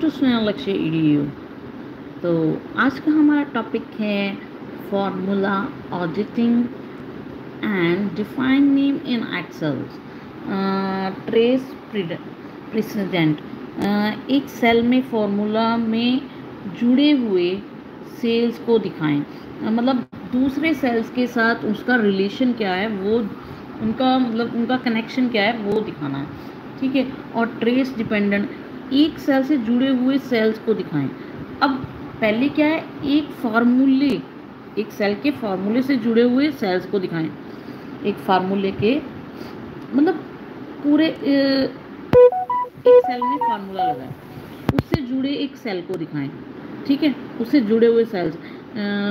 To स्नेहालक्ष्य EDU। तो आज का हमारा टॉपिक है formula auditing and define name in Excel. Trace precedent. एक सेल में फॉर्मूला में जुड़े हुए सेल्स को दिखाएं। मतलब दूसरे सेल्स के साथ उसका रिलेशन क्या है, वो उनका कनेक्शन क्या है वो दिखाना है, ठीक है। और ट्रेस डिपेंडेंट, एक सेल से जुड़े हुए सेल्स को दिखाएं। अब पहले क्या है, एक सेल के फार्मूले से जुड़े हुए सेल्स को दिखाएं। एक फार्मूले के मतलब पूरे एक सेल में फार्मूला लगा है, उससे जुड़े एक सेल को दिखाएं, ठीक है। उससे जुड़े हुए सेल्स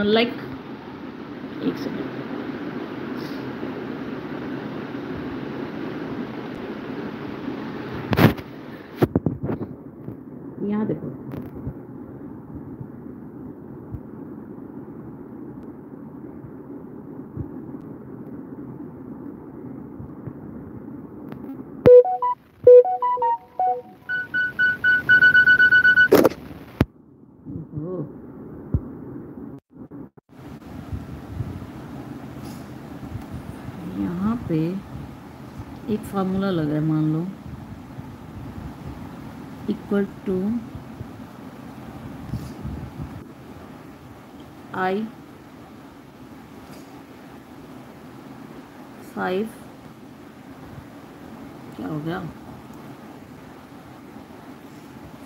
लाइक, एक सेकंड, यहाँ देखो, यहाँ पे एक फार्मूला लगा है, मान लो इक्वल टू I 5, क्या हो गया,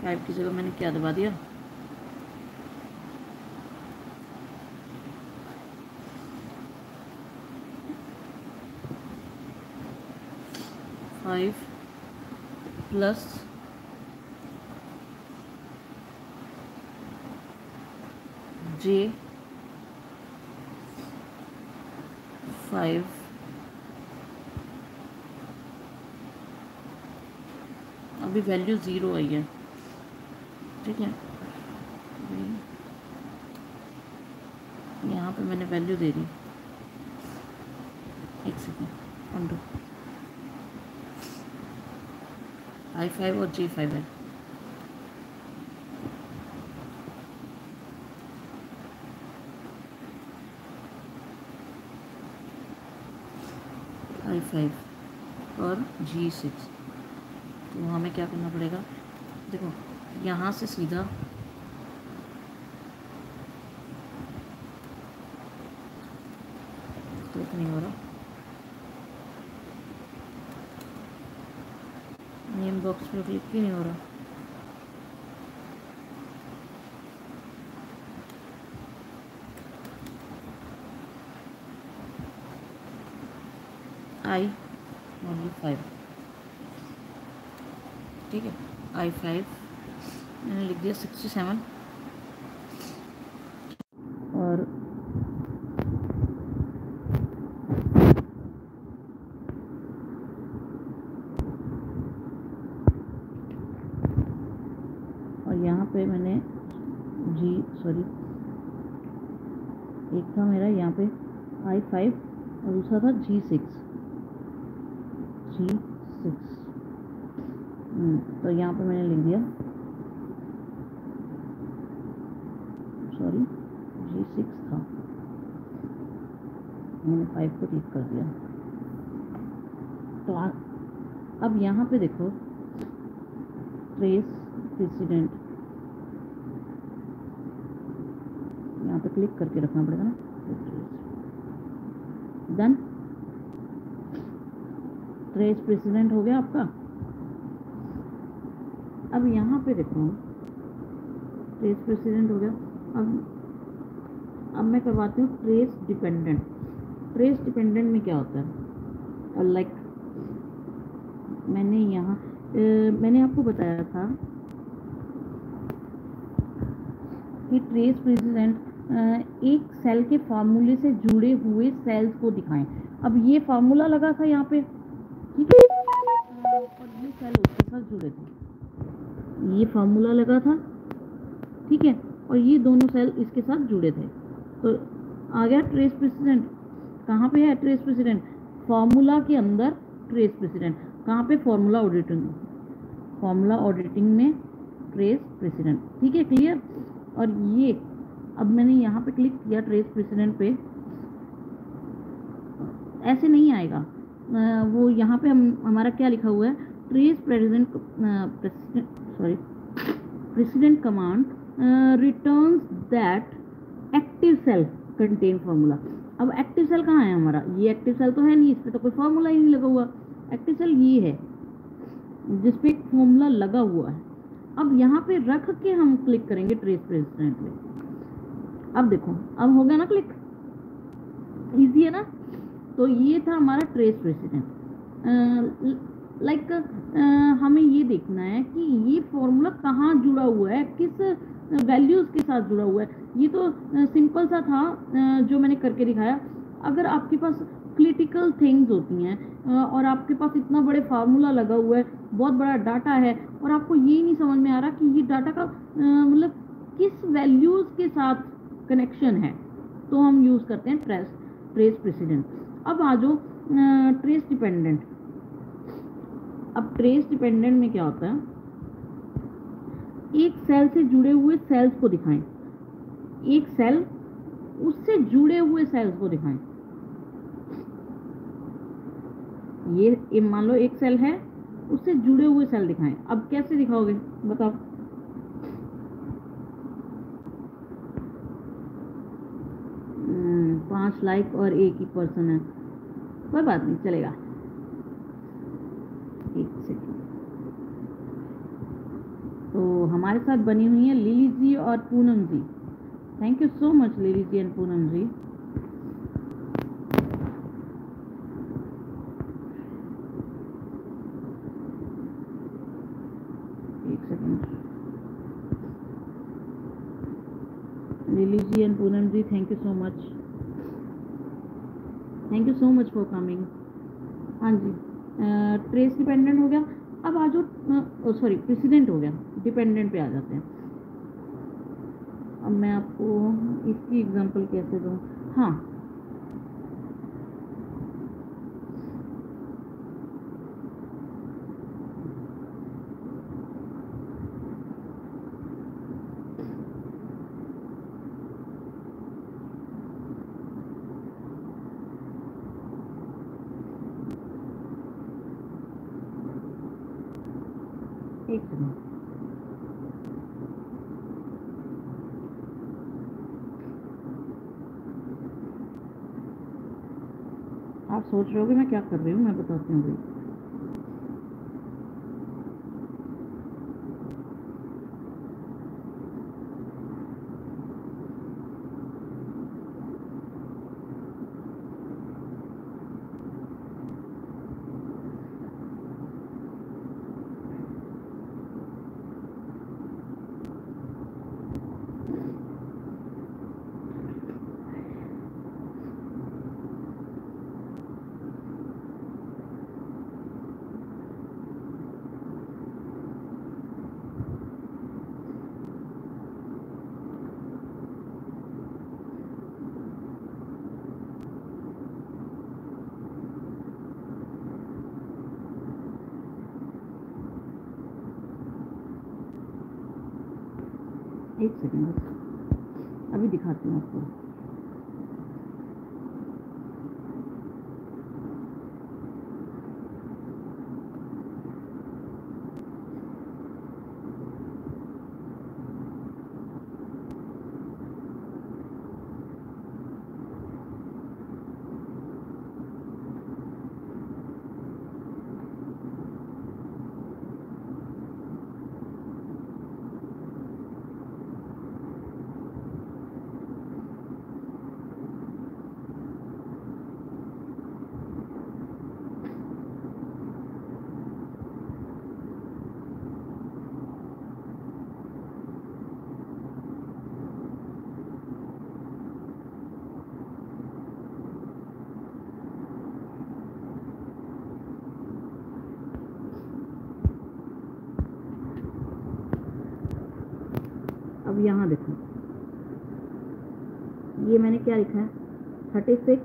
5 की जगह मैंने क्या दबा दिया, फाइव प्लस J 5 अभी वैल्यू 0 आई है, ठीक है। यहाँ पे मैंने वैल्यू दे दी, एक सेकेंड, अंडू I5 और J5 है। I5 और G6, तो हमें क्या करना पड़ेगा, देखो यहाँ से सीधा क्लिक नहीं हो रहा, नेम बॉक्स पे क्लिक क्यों नहीं हो रहा, I5, ठीक है। I5 मैंने लिख दिया 67 और यहाँ पे मैंने एक था मेरा यहाँ पे I5 और दूसरा था G6, तो यहाँ पे मैंने लिख दिया, G6 था, मैंने 5 को टिक कर दिया। तो अब यहाँ पे देखो, ट्रेस प्रेसिडेंट, यहाँ पे क्लिक करके रखना पड़ेगा ना, डन। ट्रेस प्रेसिडेंट हो गया आपका। अब यहाँ पे देखो, ट्रेस प्रेसिडेंट हो गया। अब मैं करवाती हूँ ट्रेस डिपेंडेंट। ट्रेस डिपेंडेंट में क्या होता है, लाइक मैंने आपको बताया था कि ट्रेस प्रेसिडेंट एक सेल के फार्मूले से जुड़े हुए सेल्स को दिखाएं। अब ये फार्मूला लगा था यहाँ पे, ठीक है, और ये सेल उसके साथ जुड़े थे, ये फार्मूला लगा था, ठीक है, और ये दोनों सेल इसके साथ जुड़े थे, तो आ गया ट्रेस प्रेसिडेंट। कहाँ पे है ट्रेस प्रेसिडेंट, फार्मूला के अंदर ट्रेस प्रेसिडेंट। कहाँ पे, फार्मूला ऑडिटिंग में ट्रेस प्रेसिडेंट। ठीक है, क्लियर। और ये अब मैंने यहाँ पे क्लिक किया ट्रेस प्रेसिडेंट पे, ऐसे नहीं आएगा। वो यहाँ पे हमारा क्या लिखा हुआ है, trace precedent command returns that active cell contain formula. अब एक्टिव सेल कहाँ है हमारा, ये एक्टिव सेल तो है नहीं, इस पर तो कोई फार्मूला ही नहीं लगा हुआ। एक्टिव सेल ये है जिसपे एक फॉर्मूला लगा हुआ है। अब यहाँ पे रख के हम क्लिक करेंगे ट्रेस प्रेसिडेंट पे। अब देखो, अब हो गया ना क्लिक, इजी है ना। तो ये था हमारा ट्रेस प्रेसिडेंट। लाइक हमें ये देखना है कि ये फॉर्मूला कहाँ जुड़ा हुआ है, किस वैल्यूज के साथ जुड़ा हुआ है। ये तो सिंपल सा था जो मैंने करके दिखाया। अगर आपके पास क्रिटिकल थिंग्स होती हैं और आपके पास इतना बड़े फार्मूला लगा हुआ है, बहुत बड़ा डाटा है, और आपको ये नहीं समझ में आ रहा कि ये डाटा का मतलब किस वैल्यूज के साथ कनेक्शन है, तो हम यूज करते हैं ट्रेस प्रेसिडेंट। अब आ जाओ ट्रेस डिपेंडेंट। अब ट्रेस डिपेंडेंट में क्या होता है, एक सेल से जुड़े हुए सेल्स को दिखाएं, एक सेल उससे जुड़े हुए सेल्स को दिखाएं। ये मान लो एक सेल है, उससे जुड़े हुए सेल दिखाएं। अब कैसे दिखाओगे बताओ। पांच लाइक और एक ही पर्सन है, कोई बात नहीं, चलेगा। एक सेकंड। तो हमारे साथ बनी हुई है लिली जी और Poonam ji. Thank you so much Lily ji and Poonam ji. एक second. Lily ji and Poonam ji, thank you so much, thank you so much for coming. हाँ जी, ट्रेस डिपेंडेंट हो गया। अब आ जाओ, सॉरी प्रेसिडेंट हो गया, डिपेंडेंट पे आ जाते हैं। अब मैं आपको इसकी एग्जांपल कैसे दूं। हाँ, एक सेकंड। आप सोच रहे हो कि मैं क्या कर रही हूँ, मैं बताती हूँ भाई। एक सेकंड बस, अभी दिखाती हूँ आपको। अब यहाँ देखो, ये मैंने क्या लिखा है, 36,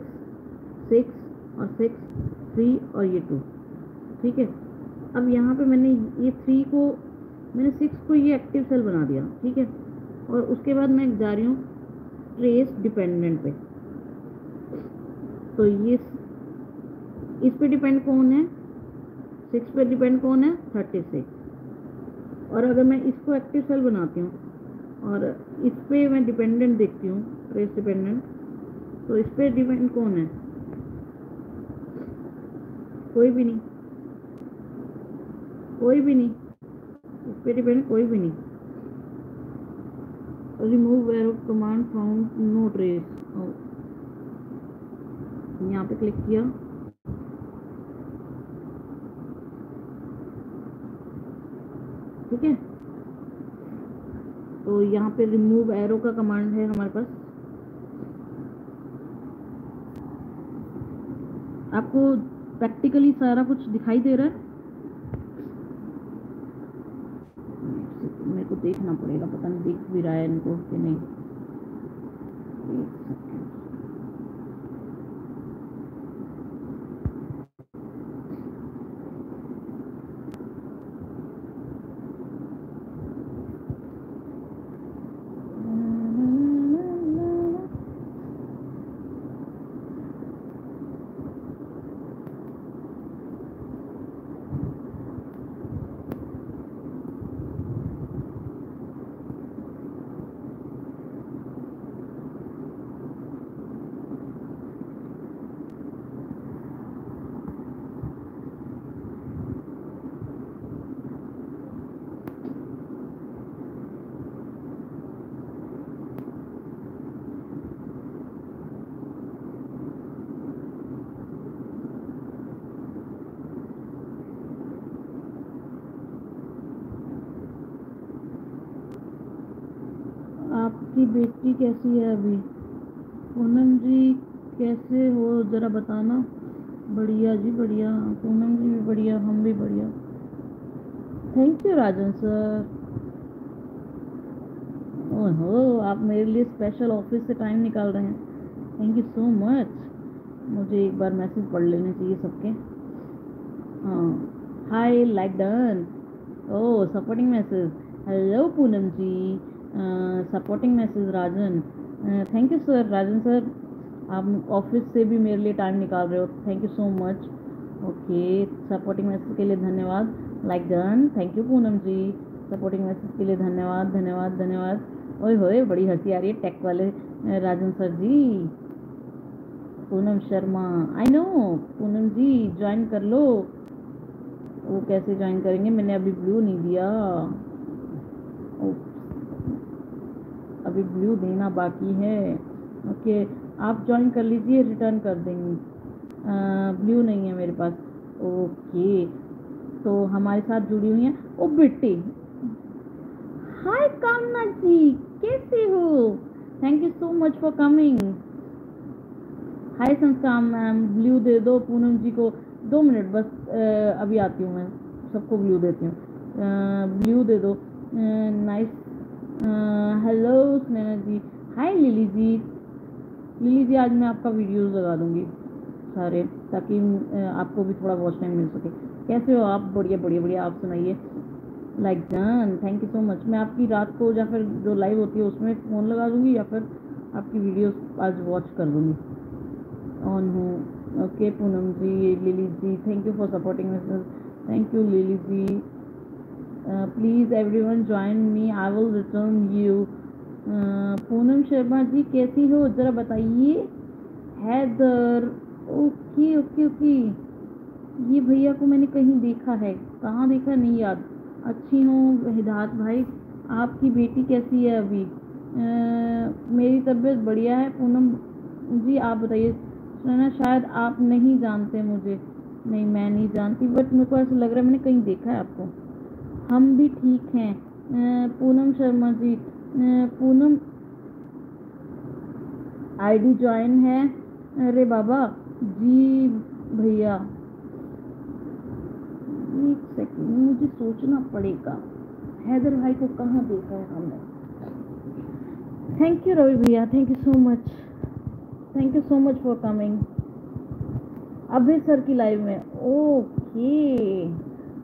6 और 6, 3 और ये 2। ठीक है। अब यहाँ पे मैंने ये 3 को मैंने 6 को ये एक्टिव सेल बना दिया, ठीक है। और उसके बाद मैं जा रही हूँ ट्रेस डिपेंडेंट पे। तो ये इस पे डिपेंड कौन है, 6 पे डिपेंड कौन है, 36। और अगर मैं इसको एक्टिव सेल बनाती हूँ और इस पे मैं डिपेंडेंट देखती हूँ, ट्रेस डिपेंडेंट, तो इस पे डिपेंड कौन है, कोई भी नहीं, कोई भी नहीं, इस पे डिपेंड कोई भी नहीं। Remove arrow command found no trace, यहाँ पे क्लिक किया, ठीक है। तो यहाँ पे रिमूव एरो का कमांड है हमारे पास। आपको प्रैक्टिकली सारा कुछ दिखाई दे रहा है? मेरे को देखना पड़ेगा, पता नहीं दिख भी रहा है इनको कि नहीं। आपकी बेटी कैसी है अभी? पूनम जी कैसे हो जरा बताना। बढ़िया जी बढ़िया, पूनम जी भी बढ़िया, हम भी बढ़िया। Thank you Rajan sir. ओहो, आप मेरे लिए स्पेशल ऑफिस से टाइम निकाल रहे हैं, थैंक यू सो मच। मुझे एक बार मैसेज पढ़ लेने चाहिए सबके। हाँ, hi like done, oh supporting message, hello Poonam ji, supporting message Rajan, thank you sir. Rajan sir आप ऑफिस से भी मेरे लिए टाइम निकाल रहे हो, thank you so much. Okay, supporting message के लिए धन्यवाद, like done, thank you Poonam ji, supporting message के लिए धन्यवाद धन्यवाद धन्यवाद। ओए होए, बड़ी हंसी आ रही है टेक वाले Rajan sir ji. Poonam Sharma, I know Poonam ji, join कर लो। वो कैसे ज्वाइन करेंगे, मैंने अभी ब्लू नहीं दिया, अभी ब्लू देना बाकी है। ओके, आप ज्वाइन कर लीजिए, रिटर्न कर देंगी। ब्लू नहीं है मेरे पास। ओके, तो हमारे साथ जुड़ी हुई हैं ओ बेटी। हाय कामना जी, कैसे हो? Thank you so much for coming. Hi Sanskar ma'am, blue दे दो पूनम जी को, 2 मिनट बस, अभी आती हूँ मैं, सबको ब्लू देती हूँ। ब्लू दे दो, नाइस। हेलो स्नेहा जी, हाय लिली जी। लिली जी आज मैं आपका वीडियोस लगा दूंगी सारे, ताकि आपको भी थोड़ा वॉच टाइम मिल सके। कैसे हो आप? बढ़िया बढ़िया बढ़िया, आप सुनाइए। Like done, thank you so much. मैं आपकी रात को या फिर जो लाइव होती है उसमें फ़ोन लगा दूंगी, या फिर आपकी वीडियोस आज वॉच कर दूंगी, ऑन हूँ। Okay Poonam ji, Lily ji, thank you for supporting message, thank you Lily ji. Please everyone join me, I will return you. Poonam Sharma ji कैसी हो ज़रा बताइए। हैदर, ओके ओके ओके, ये भैया को मैंने कहीं देखा है, कहाँ देखा नहीं याद। अच्छी हूँ हिदायत भाई, आपकी बेटी कैसी है अभी? मेरी तबीयत बढ़िया है। पूनम जी आप बताइए। सुनना, शायद आप नहीं जानते मुझे। नहीं मैं नहीं जानती, बट मेरे को ऐसा लग रहा है मैंने कहीं देखा है आपको। हम भी ठीक हैं। पूनम शर्मा जी, पूनम आईडी ज्वाइन है। अरे बाबा जी भैया, एक सेकंड मुझे सोचना पड़ेगा, हैदर भाई को कहाँ देखा है हमने। थैंक यू रवि भैया, thank you so much, thank you so much for coming. Abhay sir की लाइव में, okay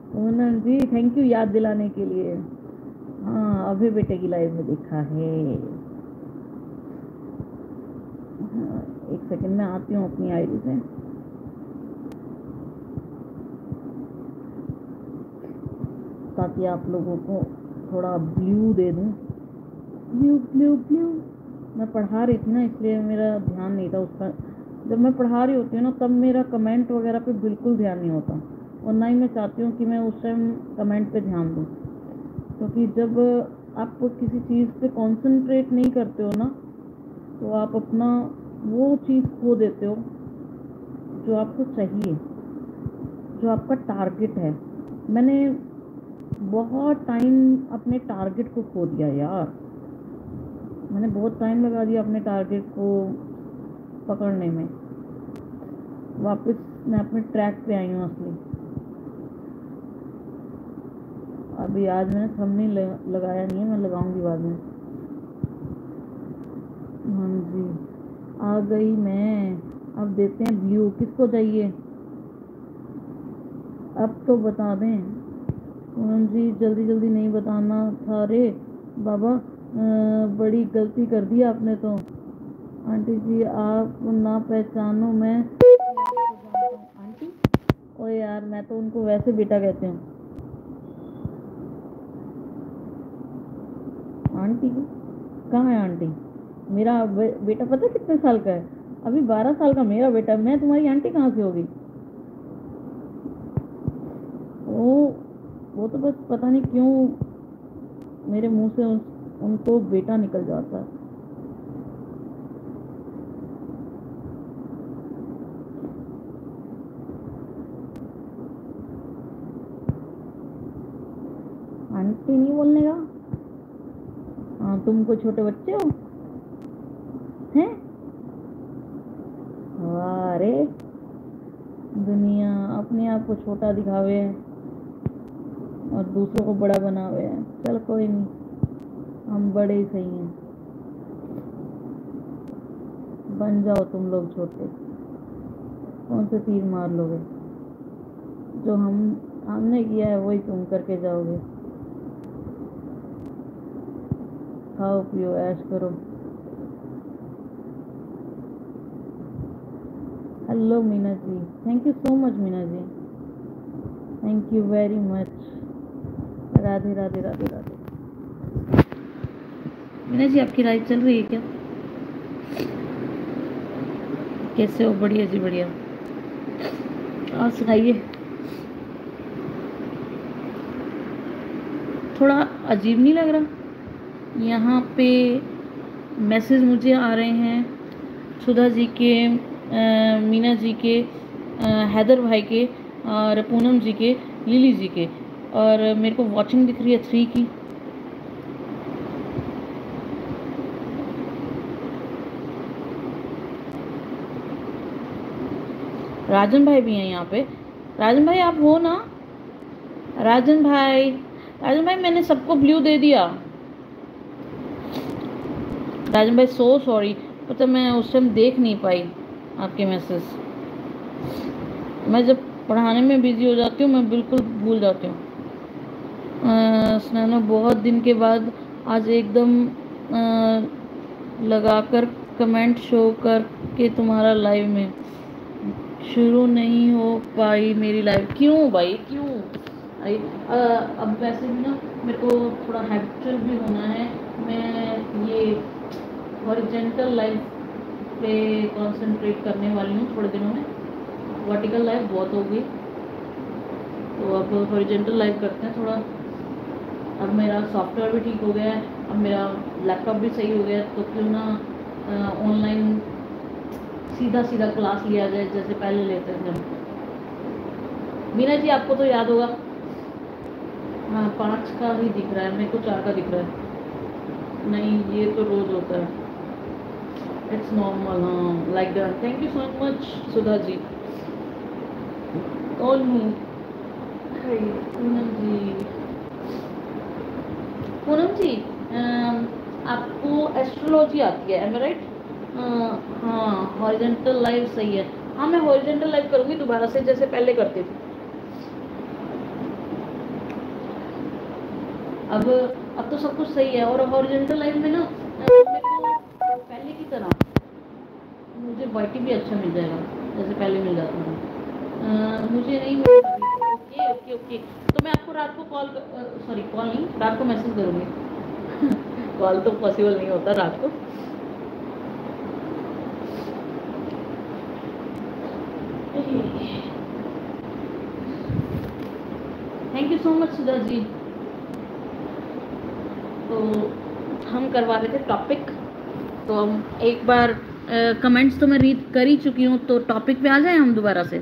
Poonam ji thank you याद दिलाने के लिए। हाँ, अभी बेटे की लाइव में देखा है। हाँ, एक सेकंड में आती हूँ अपनी आईडी से। ताकि आप लोगों को थोड़ा ब्लू दे दूँ। Blue blue blue. मैं पढ़ा रही थी ना, इसलिए मेरा ध्यान नहीं था उसका। जब मैं पढ़ा रही होती हूँ ना, तब मेरा कमेंट वगैरह पे बिल्कुल ध्यान नहीं होता, और ना ही मैं चाहती हूँ कि मैं उस टाइम कमेंट पे ध्यान दूँ। क्योंकि जब आप किसी चीज़ पे कंसंट्रेट नहीं करते हो ना, तो आप अपना वो चीज़ खो देते हो जो आपको चाहिए, जो आपका टारगेट है। मैंने बहुत टाइम अपने टारगेट को खो दिया यार। मैंने बहुत टाइम लगा दिया अपने टारगेट को पकड़ने में। वापस मैं अपने ट्रैक पे आई हूँ असली। अभी आज मैंने थंबनेल लगाया नहीं है, मैं लगाऊंगी बाद में। हाँ जी, आ गई मैं। अब देते हैं ब्लू, किसको चाहिए अब तो बता दें। पूनम जी जल्दी जल्दी नहीं बताना था रे बाबा, बड़ी गलती कर दी आपने तो। आंटी जी आप ना पहचानो, मैं आपको जानता हूँ। आंटी, ओए यार, मैं तो उनको वैसे बेटा कहती हूँ। आंटी कहाँ है आंटी? मेरा बेटा पता कितने साल का है? अभी 12 साल का मेरा बेटा। मैं तुम्हारी आंटी कहाँ से होगी? वो वो तो बस पता नहीं क्यों मेरे मुंह से उनको बेटा निकल जाता है। आंटी नहीं बोलने का? हाँ, तुम कोई छोटे बच्चे हो हैं? अरे दुनिया अपने आप को छोटा दिखावे और दूसरों को बड़ा बनावे। चल कोई नहीं, हम बड़े ही सही हैं। बन जाओ तुम लोग छोटे, कौन से तीर मार लोगे? जो हमने किया है वही तुम करके जाओगे। खाओ पियो ऐश करो। Hello Meena ji, thank you so much Meena ji, thank you very much. Radhe Radhe Radhe Radhe. Meena ji आपकी लाइव चल रही है क्या? कैसे हो? बढ़िया जी बढ़िया। और सुनाइए। थोड़ा अजीब नहीं लग रहा? यहाँ पे मैसेज मुझे आ रहे हैं सुधा जी के, मीना जी के, हैदर भाई के, और पूनम जी के, लिली जी के, और मेरे को वॉचिंग दिख रही है 3 की। राजन भाई भी हैं यहाँ पे। राजन भाई आप हो ना? राजन भाई, राजन भाई मैंने सबको ब्लू दे दिया। राजन भाई सो सॉरी, पता मैं उस टाइम देख नहीं पाई आपके मैसेज। मैं जब पढ़ाने में बिजी हो जाती हूँ मैं बिल्कुल भूल जाती हूँ। स्नैनो बहुत दिन के बाद आज एकदम लगाकर कमेंट शो करके तुम्हारा लाइव में शुरू नहीं हो पाई मेरी लाइव। क्यों भाई क्यों? अब वैसे भी ना मेरे को थोड़ा हैबिचुअल भी होना है। मैं ये हॉरिजॉन्टल लाइफ पे कंसंट्रेट करने वाली हूँ थोड़े दिनों में। वर्टिकल लाइफ बहुत हो गई, तो अब हॉरिजॉन्टल लाइफ करते हैं थोड़ा। अब मेरा सॉफ्टवेयर भी ठीक हो गया है, अब मेरा लैपटॉप भी सही हो गया है, तो क्यों ना ऑनलाइन सीधा सीधा क्लास लिया जाए जैसे पहले लेते थे हम। मीना जी आपको तो याद होगा। हाँ 5 का ही दिख रहा है मेरे को, 4 का दिख रहा है। नहीं ये तो रोज होता है, इट्स नॉर्मल। हाँ like that. Thank you so much Sudha ji. कौन हूँ? पूनम जी, पूनम जी आपको एस्ट्रोलॉजी आती है, एम आई राइट? हाँ हॉरिजॉन्टल लाइफ सही है। हाँ मैं हॉरिजॉन्टल लाइफ करूँगी दोबारा से जैसे पहले करती थी। अब अब तो सब कुछ सही है। और हॉरिजॉन्टल लाइन में ना मेरे को पहले की तरह मुझे वाईटी भी अच्छा मिल जाएगा जैसे पहले मिल जाता था। मुझे नहीं मिल रहा अभी तो। ओके ओके ओके, तो मैं आपको रात को कॉल, सॉरी कॉल नहीं, रात को मैसेज करूँगी। कॉल तो पॉसिबल नहीं होता रात को। Thank you so much Sudha जी। तो हम करवा रहे थे टॉपिक, तो हम एक बार कमेंट्स तो मैं रीड कर ही चुकी हूँ, तो टॉपिक पे आ जाए हम दोबारा से,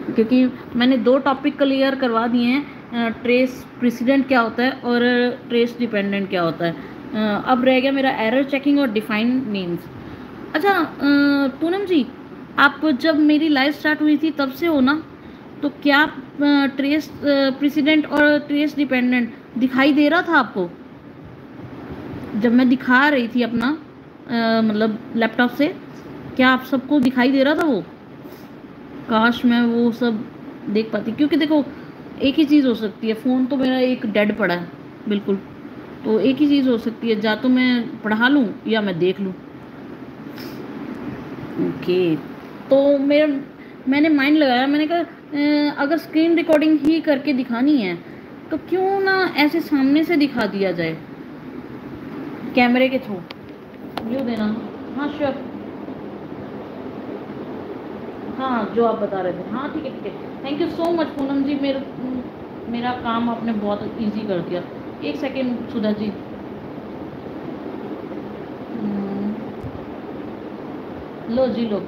क्योंकि मैंने 2 टॉपिक क्लियर करवा दिए हैं, ट्रेस प्रेसिडेंट क्या होता है और ट्रेस डिपेंडेंट क्या होता है। अब रह गया मेरा एरर चेकिंग और डिफाइन मीन्स। अच्छा पूनम जी, आप जब मेरी लाइव स्टार्ट हुई थी तब से हो ना, तो क्या ट्रेस प्रेसिडेंट और ट्रेस डिपेंडेंट दिखाई दे रहा था आपको जब मैं दिखा रही थी अपना मतलब लैपटॉप से? क्या आप सबको दिखाई दे रहा था वो? काश मैं वो सब देख पाती, क्योंकि देखो एक ही चीज़ हो सकती है, फ़ोन तो मेरा एक डेड पड़ा है बिल्कुल। तो एक ही चीज़ हो सकती है, या तो मैं पढ़ा लूँ या मैं देख लूँ। ओके, तो मैंने माइंड लगाया, मैंने कहा अगर स्क्रीन रिकॉर्डिंग ही करके दिखानी है तो क्यों ना ऐसे सामने से दिखा दिया जाए कैमरे के थ्रू। व्यू देना, हाँ श्योर, हाँ जो आप बता रहे थे, हाँ ठीक है ठीक है। Thank you so much Poonam ji, मेरा काम आपने बहुत इजी कर दिया। एक सेकेंड सुधा जी। लो जी लो।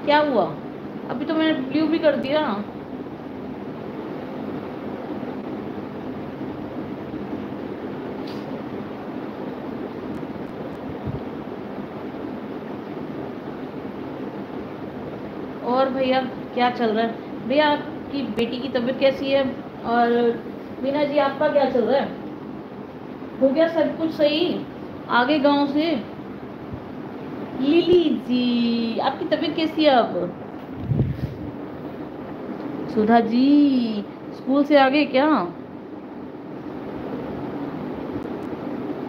क्या हुआ? अभी तो मैंने ब्लू भी कर दिया। और भैया क्या चल रहा है? भैया आपकी बेटी की तबीयत कैसी है? और मीना जी आपका क्या चल रहा है? हो गया सब कुछ सही आगे गांव से? लिली जी आपकी तबीयत कैसी है अब? सुधा जी स्कूल से आ गए क्या?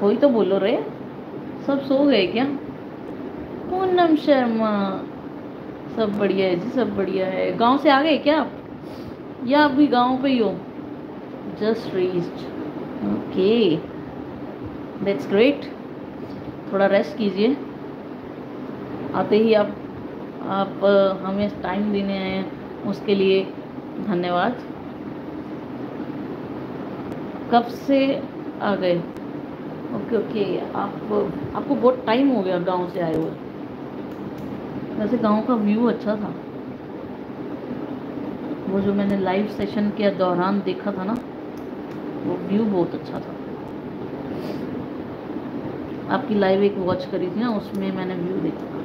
कोई तो बोलो रे, सब सो गए क्या? पूनम शर्मा, सब बढ़िया है जी, सब बढ़िया है। गांव से आ गए क्या आप, या अभी गांव पे ही हो? Just reached, okay that's great. थोड़ा रेस्ट कीजिए, आते ही आप हमें टाइम देने आए हैं उसके लिए धन्यवाद। कब से आ गए? ओके ओके, आपको बहुत टाइम हो गया गांव से आए हुए। वैसे गांव का व्यू अच्छा था, वो जो मैंने लाइव सेशन के दौरान देखा था ना, वो व्यू बहुत अच्छा था। आपकी लाइव एक वॉच करी थी ना, उसमें मैंने व्यू देखा था।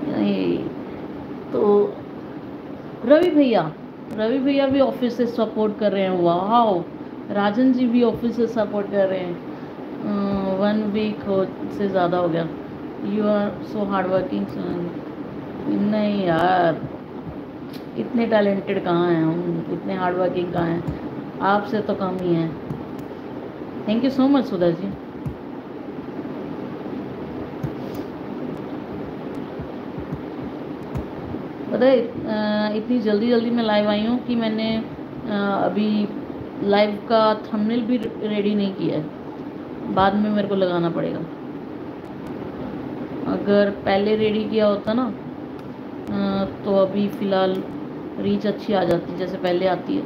नहीं, तो रवि भैया भी ऑफिस से सपोर्ट कर रहे हैं, वाह। राजन जी भी ऑफिस से सपोर्ट कर रहे हैं। 1 वीक से ज़्यादा हो गया। You are so hard working. नहीं यार, इतने टैलेंटेड कहाँ हैं हम, इतने हार्ड वर्किंग कहाँ हैं, आपसे तो कम ही हैं। Thank you so much Sudha जी। पता है इतनी जल्दी जल्दी मैं लाइव आई हूँ कि मैंने अभी लाइव का थंबनेल भी रेडी नहीं किया है, बाद में मेरे को लगाना पड़ेगा। अगर पहले रेडी किया होता ना तो अभी फ़िलहाल रीच अच्छी आ जाती जैसे पहले आती है।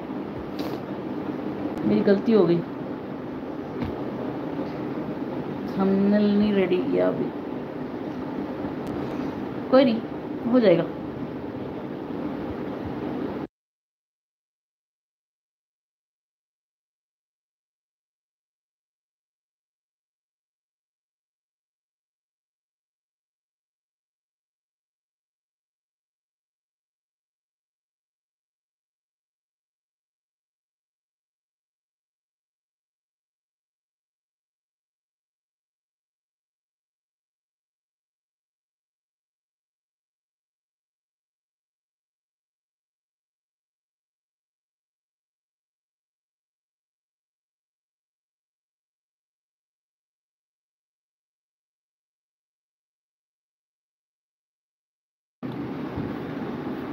मेरी गलती हो गई, थंबनेल नहीं रेडी किया अभी। कोई नहीं, हो जाएगा।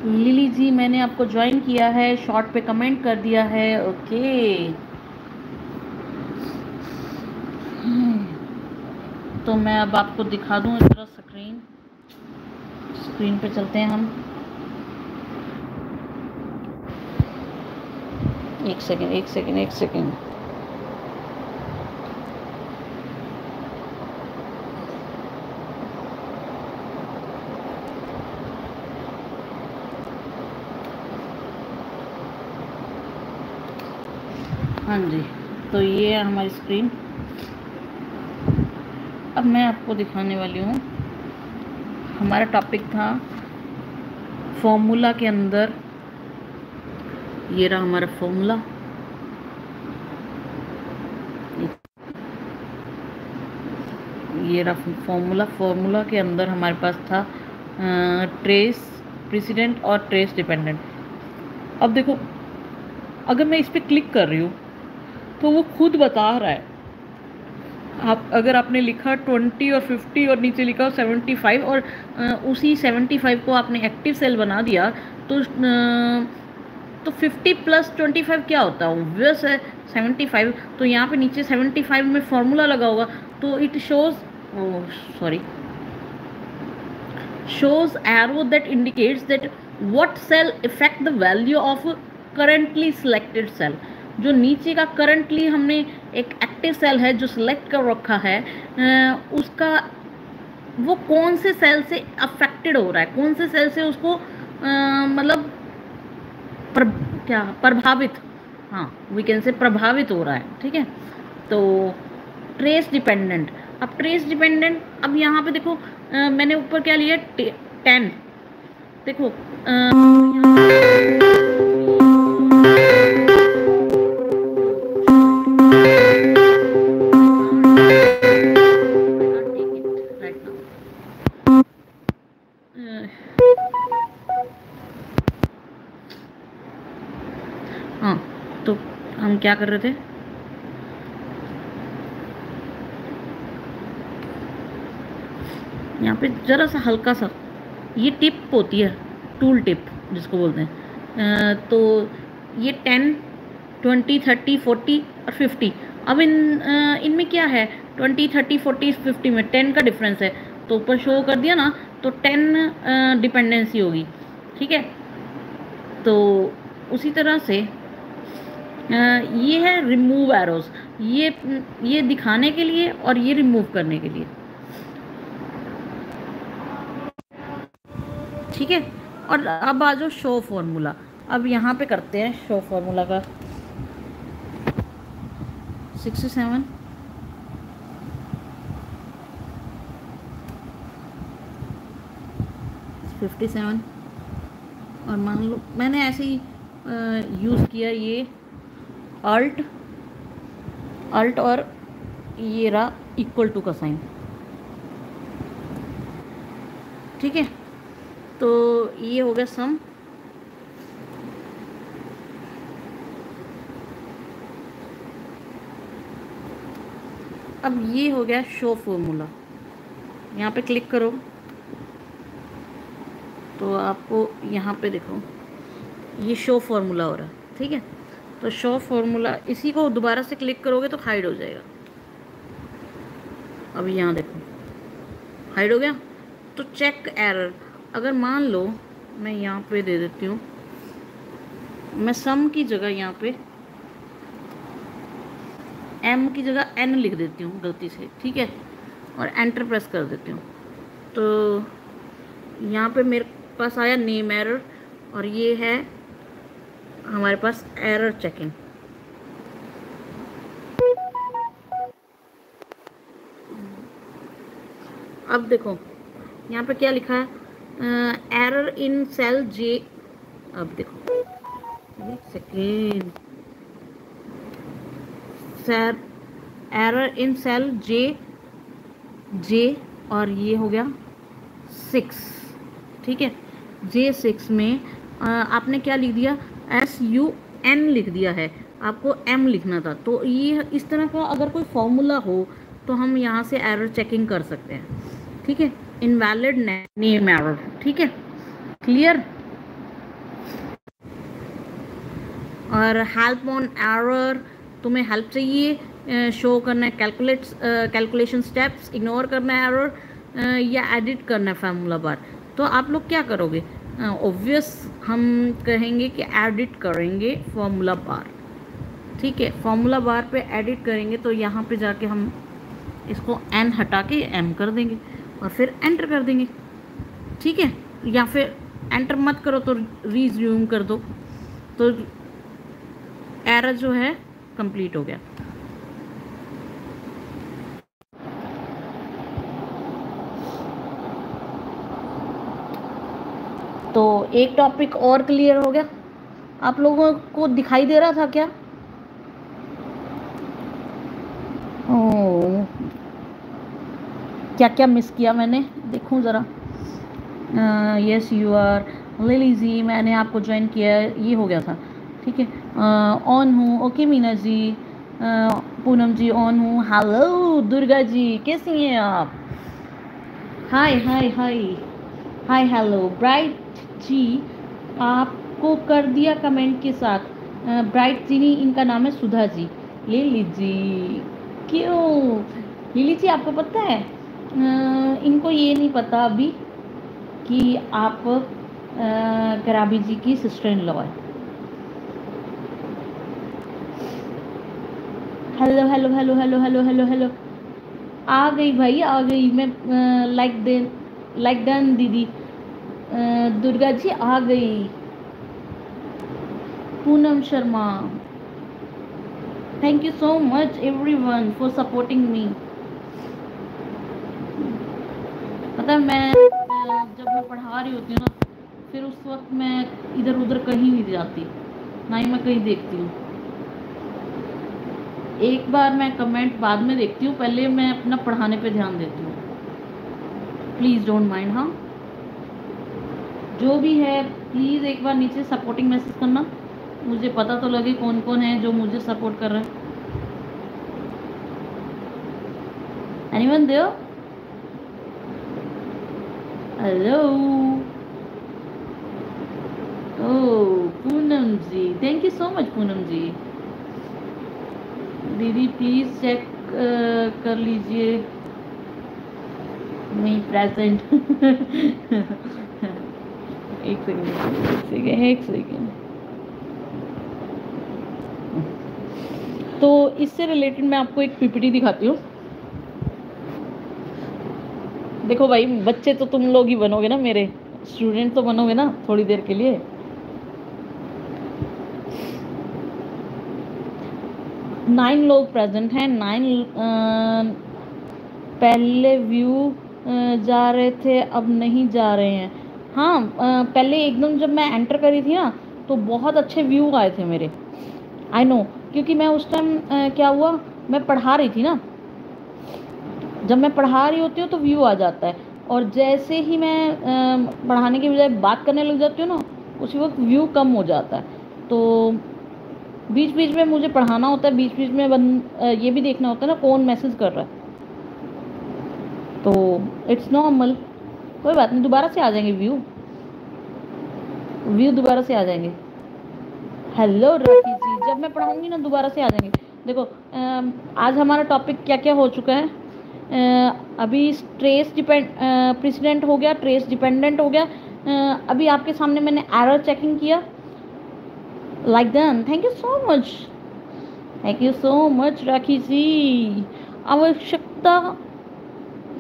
लिली जी, मैंने आपको ज्वाइन किया है, शॉर्ट पे कमेंट कर दिया है। ओके, तो मैं अब आपको दिखा दूं इस तरह स्क्रीन पे चलते हैं हम। एक सेकेंड। हाँ जी, तो ये है हमारी स्क्रीन। अब मैं आपको दिखाने वाली हूँ, हमारा टॉपिक था फॉर्मूला के अंदर। ये रहा हमारा फॉर्मूला। ये रहा फॉर्मूला के अंदर हमारे पास था ट्रेस प्रेसिडेंट और ट्रेस डिपेंडेंट। अब देखो, अगर मैं इस पर क्लिक कर रही हूँ तो वो खुद बता रहा है। आप अगर आपने लिखा 20 और 50 और नीचे लिखा 75 और उसी 75 को आपने एक्टिव सेल बना दिया तो 50 प्लस 25 क्या होता है? ऑब्वियस है 75। तो यहाँ पे नीचे 75 में फॉर्मूला लगा होगा, तो it shows arrow that indicates that what cell affect the value of currently selected cell। जो नीचे का करंटली हमने एक एक्टिव सेल है जो सिलेक्ट कर रखा है, उसका वो कौन से सेल से अफेक्टेड हो रहा है, कौन से सेल से उसको मतलब प्रभावित, हाँ वी कैन से प्रभावित हो रहा है। ठीक है, तो ट्रेस डिपेंडेंट। अब ट्रेस डिपेंडेंट, अब यहाँ पे देखो मैंने ऊपर क्या लिया 10। देखो हाँ, तो हम क्या कर रहे थे, यहाँ पे जरा सा हल्का सा ये टिप होती है, टूल टिप जिसको बोलते हैं। तो ये 10, 20, 30, 40 और 50। अब इनमें क्या है, 20, 30, 40, 50 में 10 का डिफरेंस है, तो ऊपर शो कर दिया ना, तो 10 डिपेंडेंसी होगी। ठीक है, तो उसी तरह से ये है रिमूव एरोस, ये दिखाने के लिए और ये रिमूव करने के लिए। ठीक है, और अब आ जाओ शो फॉर्मूला। अब यहाँ पे करते हैं शो फॉर्मूला का 67, 57 और मान लो मैंने ऐसे ही यूज़ किया ये अल्ट और ये रहा इक्वल टू का साइन। ठीक है, तो ये हो गया सम। अब ये हो गया शो फॉर्मूला। यहाँ पे क्लिक करो तो आपको यहाँ पे देखो ये शो फॉर्मूला हो रहा है। ठीक है, तो शो फॉर्मूला, इसी को दोबारा से क्लिक करोगे तो हाइड हो जाएगा। अब यहाँ देखो हाइड हो गया। तो चेक एरर, अगर मान लो मैं यहाँ पे दे देती हूँ, मैं सम की जगह यहाँ पे एम की जगह एन लिख देती हूँ गलती से। ठीक है, और एंटर प्रेस कर देती हूँ, तो यहाँ पे मेरे पास आया नेम एरर, और ये है हमारे पास एरर चेकिंग। अब देखो यहाँ पे क्या लिखा है, एरर इन सेल जे। अब देखो एक सेकेंड, एरर इन सेल जे और ये हो गया 6। ठीक है, J6 में आपने क्या लिख दिया, SUN लिख दिया है, आपको M लिखना था। तो ये इस तरह का अगर कोई फॉर्मूला हो तो हम यहाँ से एरर चेकिंग कर सकते हैं। ठीक है, इनवैलिड नेम एरर। ठीक है, क्लियर। और हेल्प ऑन एरर, तुम्हें हेल्प चाहिए शो करना है कैलकुलेशन स्टेप्स, इग्नोर करना है एरर या एडिट करना है फार्मूला बार। तो आप लोग क्या करोगे? ऑब्वियस हम कहेंगे कि एडिट करेंगे फार्मूला बार। ठीक है, फार्मूला बार पे एडिट करेंगे तो यहाँ पे जाके हम इसको एन हटा के एम कर देंगे और फिर एंटर कर देंगे। ठीक है, या फिर एंटर मत करो तो रिज्यूम कर दो, तो एरर जो है कंप्लीट हो गया। तो एक टॉपिक और क्लियर हो गया। आप लोगों को दिखाई दे रहा था क्या? ओ, क्या क्या मिस किया मैंने, देखूं ज़रा। यस यू आर लिली जी, मैंने आपको ज्वाइन किया, ये हो गया था। ठीक है, ऑन हूँ। ओके मीना जी, पूनम जी ऑन हूँ। हेलो दुर्गा जी, कैसी हैं आप? हाय हाय हाय हाय, हेलो ब्राइट जी, आपको कर दिया कमेंट के साथ। ब्राइट जी नहीं, इनका नाम है सुधा जी। लिली जी, क्यों लिली जी, आपको पता है इनको ये नहीं पता अभी कि आप कराबी जी की sister in law hello. Hello hello hello hello hello hello हेलो, आ गई भाई आ गई मैं। लाइक डन दीदी। दुर्गा जी आ गई। Poonam Sharma, thank you so much everyone for supporting me. पता है मैं जब मैं पढ़ा रही होती हूँ ना, फिर उस वक्त मैं इधर उधर कहीं नहीं जाती, ना ही मैं कहीं देखती हूँ। एक बार मैं कमेंट बाद में देखती हूँ, पहले मैं अपना पढ़ाने पे ध्यान देती हूँ। Please don't mind. हाँ, जो भी है प्लीज़ एक बार नीचे सपोर्टिंग मैसेज करना, मुझे पता तो लगे कौन कौन है जो मुझे सपोर्ट कर रहे हैं। Anyone there? Hello. Oh Poonam ji, thank you so much Poonam ji. दीदी प्लीज़ चेक कर लीजिए मी प्रेजेंट। एक सेकेंड एक सेकेंड। तो इससे रिलेटेड मैं आपको एक पीपीटी दिखाती हूँ। देखो भाई, बच्चे तो तुम लोग ही बनोगे ना, मेरे स्टूडेंट तो बनोगे ना थोड़ी देर के लिए। 9 लोग प्रेजेंट हैं। 9 पहले व्यू जा रहे थे, अब नहीं जा रहे हैं। हाँ, पहले एकदम जब मैं एंटर करी थी ना, तो बहुत अच्छे व्यू आए थे मेरे। आई नो, क्योंकि मैं उस टाइम क्या हुआ, मैं पढ़ा रही थी ना। जब मैं पढ़ा रही होती हूँ तो व्यू आ जाता है, और जैसे ही मैं पढ़ाने की बजाय बात करने लग जाती हूँ ना, उसी वक्त व्यू कम हो जाता है। तो बीच बीच में मुझे पढ़ाना होता है, बीच बीच में ये भी देखना होता है ना कौन मैसेज कर रहा है। तो इट्स नॉर्मल, कोई बात नहीं, दोबारा से आ जाएंगे व्यू दोबारा से आ जाएंगे। हेलो राखी जी, जब मैं पढ़ाऊंगी ना दोबारा से आ जाएंगे। देखो आज हमारा टॉपिक क्या क्या हो चुका है। अभी ट्रेस डिपेंड प्रेसिडेंट हो गया, ट्रेस डिपेंडेंट हो गया। अभी आपके सामने मैंने एरर चेकिंग किया। Like done, thank you so much, thank you so much Rakhi ji. आवश्यकता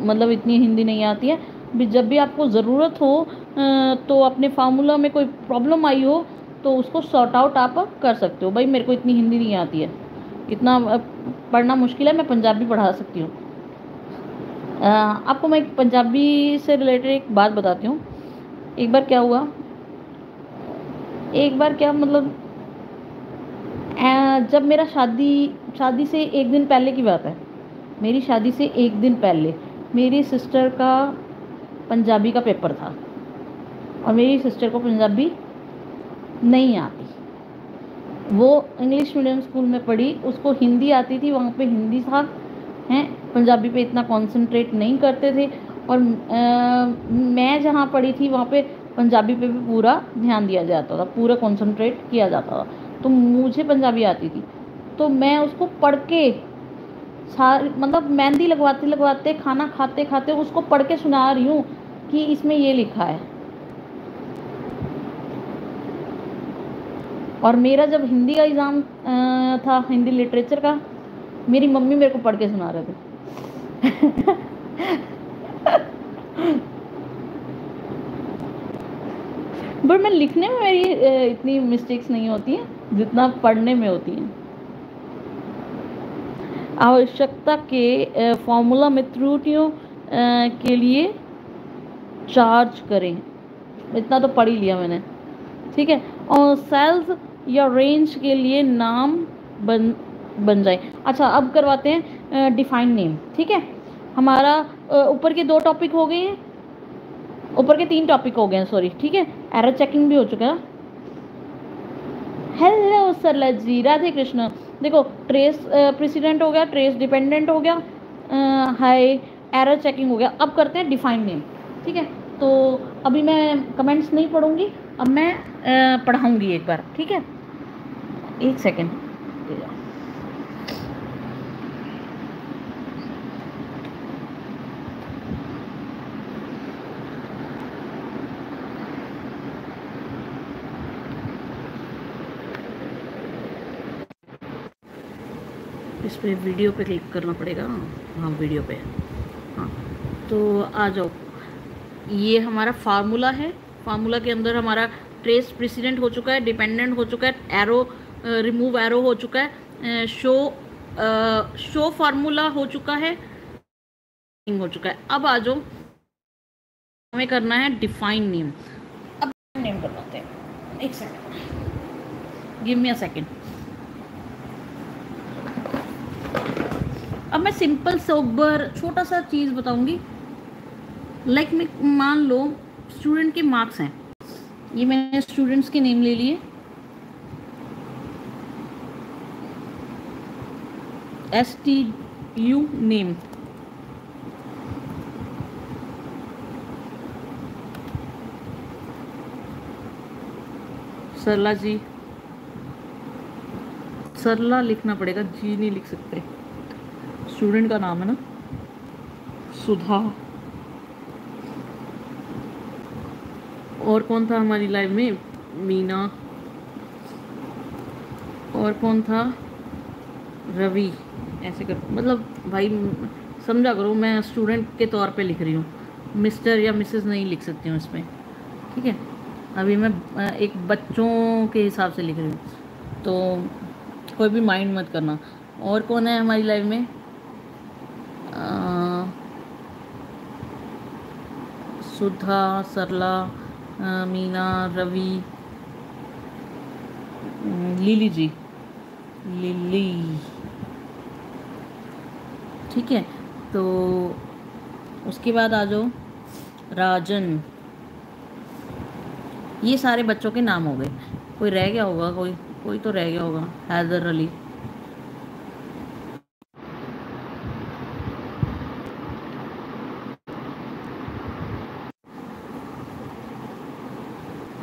मतलब इतनी हिंदी नहीं आती है। भी जब भी आपको ज़रूरत हो तो अपने फार्मूला में कोई प्रॉब्लम आई हो तो उसको सॉर्ट आउट आप कर सकते हो। भाई मेरे को इतनी हिंदी नहीं आती है, इतना पढ़ना मुश्किल है, मैं पंजाबी पढ़ा सकती हूँ। आपको मैं एक पंजाबी से रिलेटेड एक बात बताती हूँ। एक बार क्या हुआ, एक बार क्या मतलब जब मेरा शादी से एक दिन पहले की बात है। मेरी शादी से एक दिन पहले मेरी सिस्टर का पंजाबी का पेपर था, और मेरी सिस्टर को पंजाबी नहीं आती। वो इंग्लिश मीडियम स्कूल में पढ़ी, उसको हिंदी आती थी, वहाँ पे हिंदी था हैं, पंजाबी पे इतना कंसंट्रेट नहीं करते थे। और मैं जहाँ पढ़ी थी वहाँ पे पंजाबी पे भी पूरा ध्यान दिया जाता था, पूरा कंसंट्रेट किया जाता था। तो मुझे पंजाबी आती थी, तो मैं उसको पढ़ के सारी, मतलब मेहंदी लगवाते लगवाते, खाना खाते खाते उसको पढ़ के सुना रही हूँ कि इसमें ये लिखा है। और मेरा जब हिंदी का एग्ज़ाम था, हिंदी लिटरेचर का, मेरी मम्मी मेरे को पढ़ के सुना रहे थे। बट मैं लिखने में मेरी इतनी मिस्टेक्स नहीं होती हैं जितना पढ़ने में होती हैं। आवश्यकता के फॉर्मूला में त्रुटियों के लिए चार्ज करें, इतना तो पढ़ ही लिया मैंने, ठीक है। और सेल्स या रेंज के लिए नाम बन जाए। अच्छा, अब करवाते हैं डिफाइन नेम, ठीक है। हमारा ऊपर के 2 टॉपिक हो गए हैं, ऊपर के 3 टॉपिक हो गए हैं, सॉरी, ठीक है। एरर चेकिंग भी हो चुका है। हेलो सरला जी, राधे कृष्ण। देखो, ट्रेस प्रेसिडेंट हो गया, ट्रेस डिपेंडेंट हो गया, हाय, एरर चेकिंग हो गया। अब करते हैं डिफाइन नेम, ठीक है। तो अभी मैं कमेंट्स नहीं पढ़ूंगी, अब मैं पढ़ाऊंगी एक बार, ठीक है। एक सेकेंड। इस पे वीडियो पे क्लिक करना पड़ेगा। हाँ, वीडियो पे। हाँ, तो आ जाओ। ये हमारा फार्मूला है। फार्मूला के अंदर हमारा ट्रेस प्रेसिडेंट हो चुका है, डिपेंडेंट हो चुका है, एरो रिमूव एरो हो चुका है, शो फार्मूला हो चुका है, हो चुका है। अब आ जाओ, हमें करना है डिफाइन नेम। अब नेम करवाते हैं, एक second, give me a second. अब मैं सिंपल सोबर छोटा सा चीज़ बताऊंगी। लाइक मैं, मान लो स्टूडेंट के मार्क्स हैं, ये मैंने स्टूडेंट्स के नेम ले लिए, STU नेम, सरला जी, सरला लिखना पड़ेगा, जी नहीं लिख सकते, स्टूडेंट का नाम है ना। सुधा, और कौन था हमारी लाइफ में, मीना, और कौन था, रवि। ऐसे कर, मतलब भाई समझा करो, मैं स्टूडेंट के तौर पे लिख रही हूँ, मिस्टर या मिसेस नहीं लिख सकती हूँ इसमें, ठीक है। अभी मैं एक बच्चों के हिसाब से लिख रही हूँ, तो कोई भी माइंड मत करना। और कौन है हमारी लाइफ में, सुधा, सरला, मीना, रवि, लिली जी, लिली, ठीक है। तो उसके बाद आ जाओ राजन। ये सारे बच्चों के नाम हो गए। कोई रह गया होगा, कोई तो रह गया होगा, हैदर अली,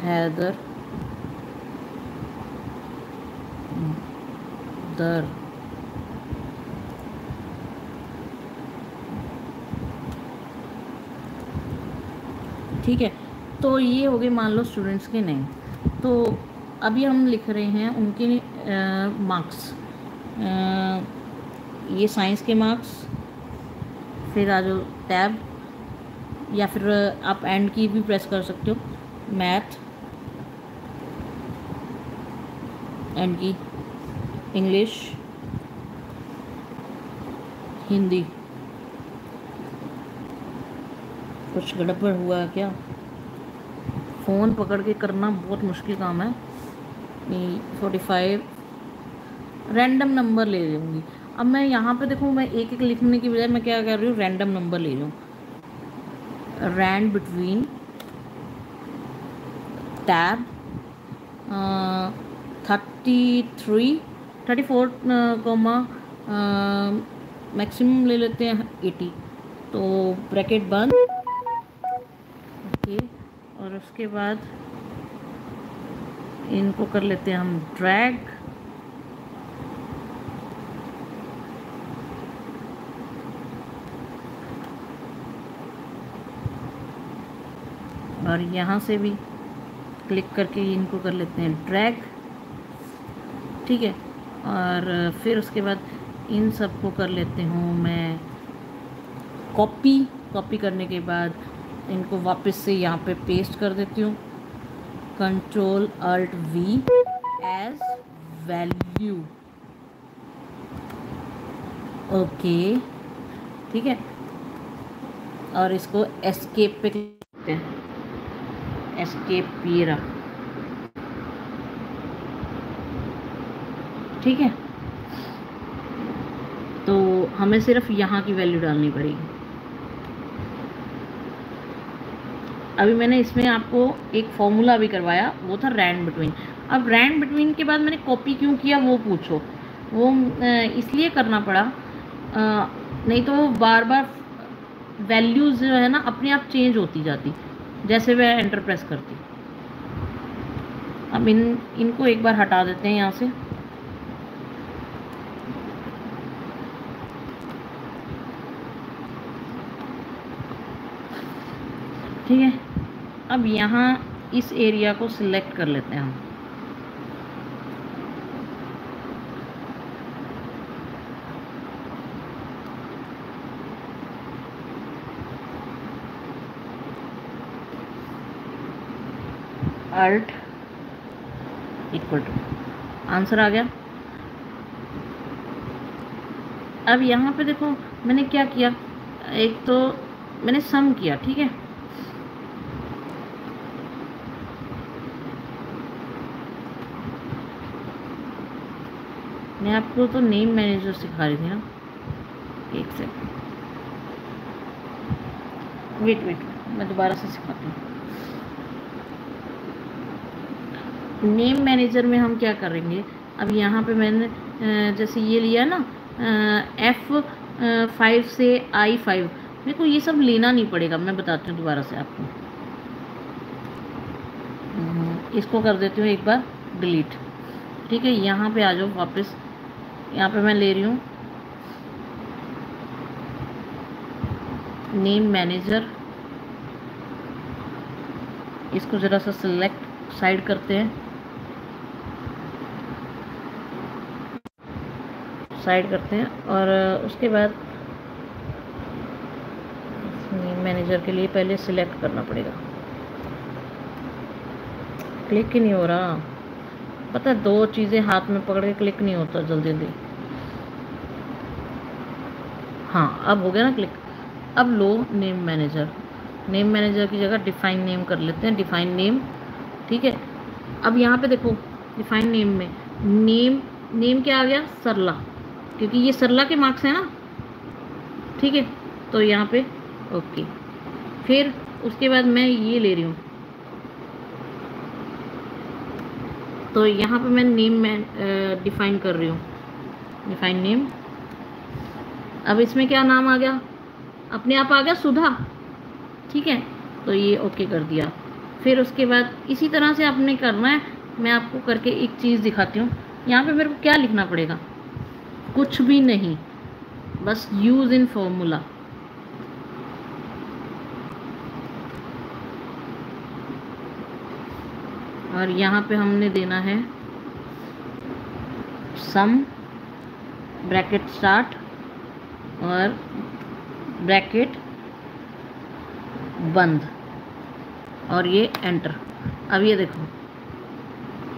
हैदर दर, ठीक है। तो ये हो गए मान लो स्टूडेंट्स के नेम। तो अभी हम लिख रहे हैं उनके मार्क्स, ये साइंस के मार्क्स, फिर आ जाओ टैब, या फिर आप एंड की भी प्रेस कर सकते हो, मैथ, एंड की, इंग्लिश, हिंदी। कुछ गड़बड़ हुआ है क्या? फ़ोन पकड़ के करना बहुत मुश्किल काम है। 45 रैंडम नंबर ले लूँगी। अब मैं यहाँ पे देखूँ, मैं एक एक लिखने की बजाय मैं क्या कर रही हूँ, रैंडम नंबर ले लूँ। रैंड बिटवीन टैब 34 मैक्सिमम ले लेते हैं 80, तो ब्रैकेट बंद, ओके। और उसके बाद इनको कर लेते हैं हम ड्रैग। और यहाँ से भी क्लिक करके इनको कर लेते हैं ड्रैग। ठीक है, और फिर उसके बाद इन सब को कर लेते हूँ मैं कॉपी। कॉपी करने के बाद इनको वापस से यहाँ पे पेस्ट कर देती हूँ, control alt V as value. Okay, ठीक है, और इसको एस्केप पे क्लिक करते हैं, एस्केप ये रहा। ठीक है, तो हमें सिर्फ यहाँ की वैल्यू डालनी पड़ेगी। अभी मैंने इसमें आपको एक फॉर्मूला भी करवाया, वो था रैंड बिटवीन। अब रैंड बिटवीन के बाद मैंने कॉपी क्यों किया वो पूछो, वो इसलिए करना पड़ा, नहीं तो वो बार बार वैल्यूज़ जो है ना अपने आप चेंज होती जाती जैसे मैं एंटर प्रेस करती। अब इनको एक बार हटा देते हैं यहाँ से। ठीक है, अब यहाँ इस एरिया को सिलेक्ट कर लेते हैं हम। अल्ट इक्वल टू, आंसर आ गया। अब यहाँ पे देखो मैंने क्या किया, एक तो मैंने सम किया। ठीक है, मैं आपको तो नेम मैनेजर सिखा रही थी ना, एक सेकंड, वेट मैं दोबारा से सिखाती हूँ। नेम मैनेजर में हम क्या करेंगे, अब यहाँ पे मैंने जैसे ये लिया ना F5 से I5, मेरे को ये सब लेना नहीं पड़ेगा, मैं बताती हूँ दोबारा से आपको। इसको कर देती हूँ एक बार डिलीट। ठीक है, यहाँ पे आ जाओ वापस, यहाँ पे मैं ले रही हूँ नेम मैनेजर, इसको ज़रा सा सिलेक्ट साइड करते हैं, साइड करते हैं, और उसके बाद नेम मैनेजर के लिए पहले सिलेक्ट करना पड़ेगा। क्लिक ही नहीं हो रहा, पता है, दो चीज़ें हाथ में पकड़ के क्लिक नहीं होता जल्दी जल्दी। हाँ, अब हो गया ना क्लिक। अब लो नेम मैनेजर, नेम मैनेजर की जगह डिफाइन नेम कर लेते हैं, डिफाइन नेम। ठीक है, अब यहाँ पे देखो डिफाइन नेम में नेम क्या आ गया, सरला, क्योंकि ये सरला के मार्क्स हैं ना। ठीक है, तो यहाँ पे ओके। फिर उसके बाद मैं ये ले रही हूँ, तो यहाँ पे मैं नेम में डिफाइन कर रही हूँ, डिफाइन नेम। अब इसमें क्या नाम आ गया, अपने आप आ गया सुधा। ठीक है, तो ये ओके कर दिया। फिर उसके बाद इसी तरह से आपने करना है। मैं आपको करके एक चीज़ दिखाती हूँ। यहाँ पे मेरे को क्या लिखना पड़ेगा, कुछ भी नहीं, बस यूज़ इन फॉर्मूला। और यहाँ पे हमने देना है सम, ब्रैकेट स्टार्ट और ब्रैकेट बंद, और ये एंटर। अब ये देखो,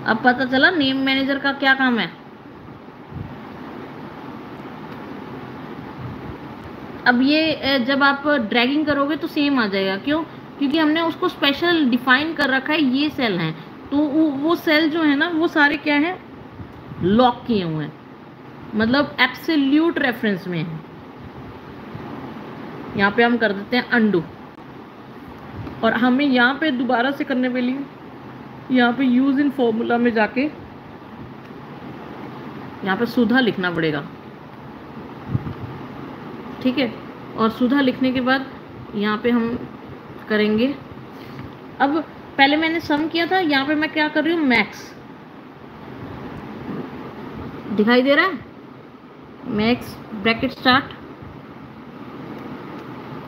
अब पता चला नेम मैनेजर का क्या काम है। अब ये जब आप ड्रैगिंग करोगे तो सेम आ जाएगा, क्यों, क्योंकि हमने उसको स्पेशल डिफाइन कर रखा है। ये सेल हैं, तो वो सेल जो है ना वो सारे क्या है, लॉक किए हुए हैं, मतलब एब्सोल्यूट रेफरेंस में है। यहाँ पे हम कर देते हैं अंडू, और हमें यहाँ पे दोबारा से करने के लिए यहाँ पे यूज़ इन फॉर्मूला में जाके यहाँ पे सुधा लिखना पड़ेगा। ठीक है, और सुधा लिखने के बाद यहाँ पे हम करेंगे, अब पहले मैंने सम किया था, यहाँ पे मैं क्या कर रही हूँ, मैक्स। दिखाई दे रहा है? मैक्स ब्रैकेट स्टार्ट,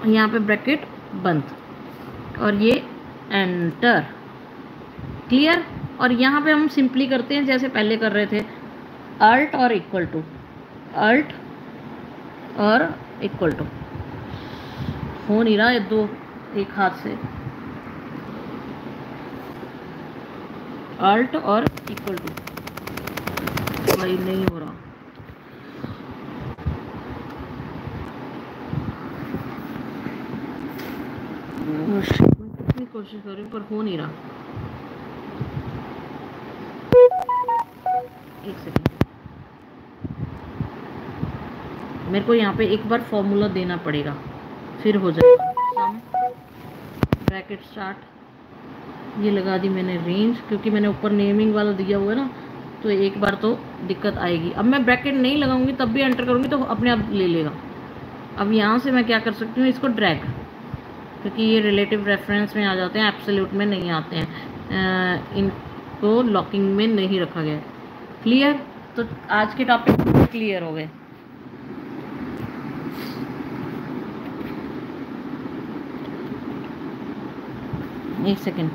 यहाँ पे ब्रैकेट बंद, और ये एंटर। क्लियर? और यहाँ पे हम सिंपली करते हैं जैसे पहले कर रहे थे, अल्ट और इक्वल टू, अल्ट और इक्वल टू। हो नहीं रहा है दो एक हाथ से, अल्ट और इक्वल टू। भाई नहीं हो रहा। मैं कितनी कोशिश कर रही हूँ पर हो नहीं रहा। एक सेकेंड, मेरे को यहाँ पे एक बार फॉर्मूला देना पड़ेगा, फिर हो जाएगा। सम ब्रैकेट स्टार्ट, ये लगा दी मैंने रेंज, क्योंकि मैंने ऊपर नेमिंग वाला दिया हुआ है ना, तो एक बार तो दिक्कत आएगी। अब मैं ब्रैकेट नहीं लगाऊंगी, तब भी एंटर करूंगी तो अपने आप ले लेगा। अब यहाँ से मैं क्या कर सकती हूँ, इसको ड्रैग, क्योंकि ये रिलेटिव रेफरेंस में आ जाते हैं, एब्सोल्यूट में नहीं आते हैं, इनको लॉकिंग में नहीं रखा गया है। क्लियर? तो आज के टॉपिक क्लियर हो गए। एक सेकेंड,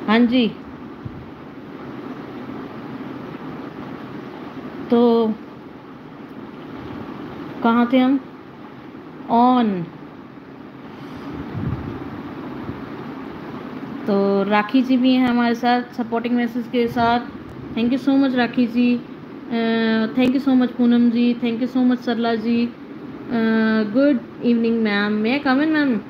हाँ जी। तो कहाँ थे हम? ऑन। तो राखी जी भी हैं हमारे साथ सपोर्टिंग मैसेज के साथ। Thank you so much Rakhi ji, thank you so much Poonam ji, thank you so much Sarla ji. Good evening ma'am, मैं कम इन मैम?